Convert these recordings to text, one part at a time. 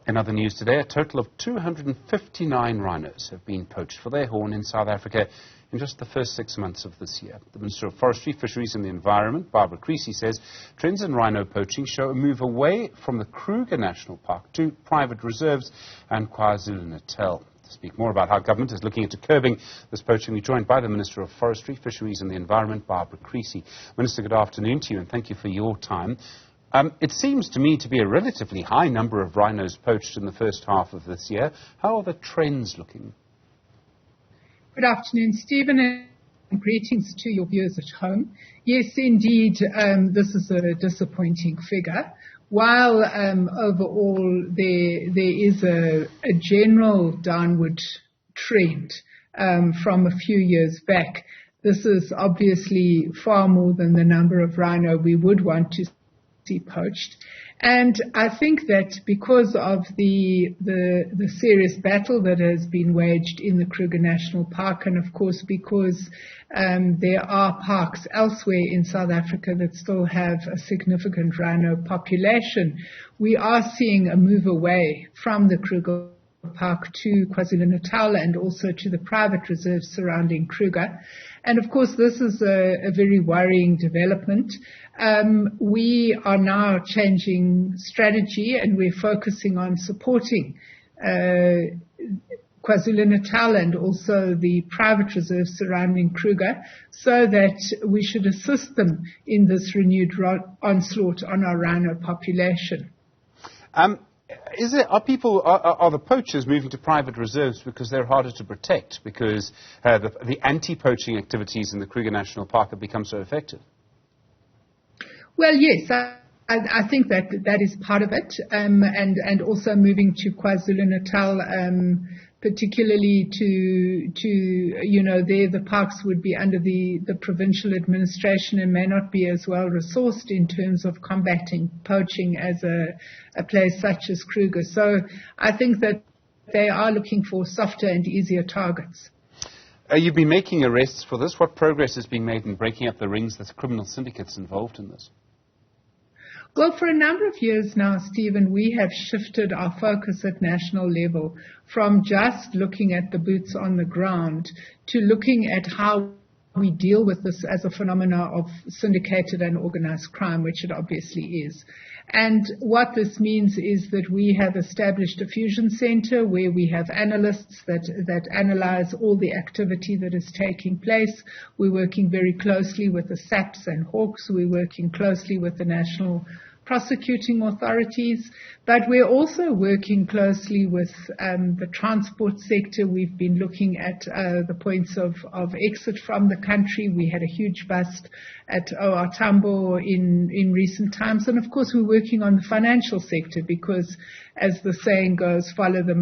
In other news today, a total of 259 rhinos have been poached for their horn in South Africa in just the first 6 months of this year. The Minister of Forestry, Fisheries and the Environment, Creecy, says trends in rhino poaching show a move away from the Kruger National Park to private reserves and KwaZulu-Natal. To speak more about how government is looking into curbing this poaching, we're joined by the Minister of Forestry, Fisheries and the Environment, Creecy. Minister, good afternoon to you and thank you for your time. It seems to me to be a relatively high number of rhinos poached in the first half of this year. How are the trends looking? Good afternoon, Stephen, and greetings to your viewers at home. Yes, indeed, this is a disappointing figure. While overall there is a general downward trend from a few years back, this is obviously far more than the number of rhino we would want to poached. And I think that because of the serious battle that has been waged in the Kruger National Park, and of course because there are parks elsewhere in South Africa that still have a significant rhino population, we are seeing a move away from the Kruger Park to KwaZulu-Natal and also to the private reserves surrounding Kruger. And of course, this is a very worrying development. We are now changing strategy and we're focusing on supporting KwaZulu-Natal and also the private reserves surrounding Kruger so that we should assist them in this renewed onslaught on our rhino population. Are the poachers moving to private reserves because they're harder to protect, because the anti-poaching activities in the Kruger National Park have become so effective? Well, yes, I think that is part of it, and also moving to KwaZulu-Natal, particularly there the parks would be under the provincial administration and may not be as well resourced in terms of combating poaching as a place such as Kruger. So I think that they are looking for softer and easier targets. You've been making arrests for this. What progress is being made in breaking up the rings, the criminal syndicates involved in this? Well, for a number of years now, Stephen, we have shifted our focus at national level from just looking at the boots on the ground to looking at how we deal with this as a phenomena of syndicated and organized crime, which it obviously is. And what this means is that we have established a fusion center where we have analysts that analyze all the activity that is taking place. We're working very closely with the SAPs and Hawks. We're working closely with the national prosecuting authorities, but we're also working closely with the transport sector. We've been looking at the points of exit from the country. We had a huge bust at OR Tambo in recent times. And of course, we're working on the financial sector because, as the saying goes, follow the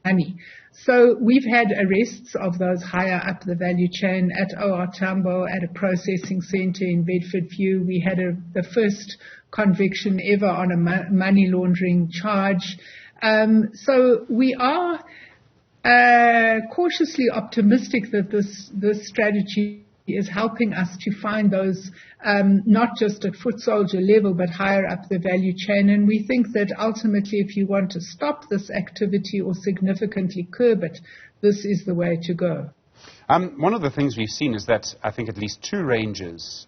money. So we've had arrests of those higher up the value chain at OR Tambo, at a processing center in Bedford View. We had the first conviction ever on a money laundering charge. So we are cautiously optimistic that this strategy is helping us to find those not just at foot soldier level but higher up the value chain. And we think that ultimately if you want to stop this activity or significantly curb it, this is the way to go. One of the things we've seen is that I think at least 2 rangers,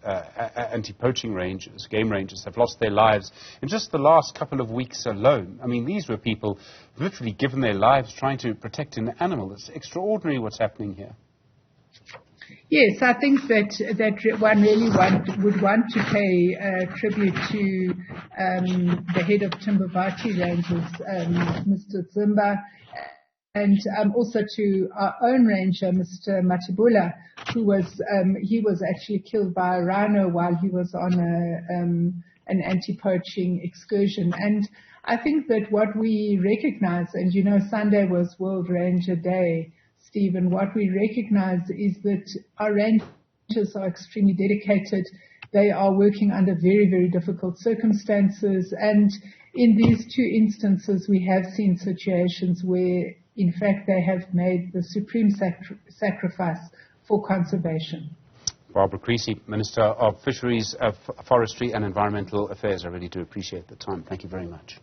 anti-poaching rangers, game rangers, have lost their lives in just the last couple of weeks alone. I mean, these were people literally given their lives trying to protect an animal. It's extraordinary what's happening here. Yes, I think that one really would want to pay tribute to the head of Timbavati Rangers, Mr. Zimba, and also to our own ranger, Mr. Matibula, who he was actually killed by a rhino while he was on an anti-poaching excursion. And I think that what we recognize, and Sunday was World Ranger Day, Stephen, what we recognize is that our rangers are extremely dedicated. They are working under very, very difficult circumstances. And in these 2 instances, we have seen situations where, in fact, they have made the supreme sacrifice for conservation. Creecy, Minister of Fisheries, Forestry and Environmental Affairs, I really do appreciate the time. Thank you very much.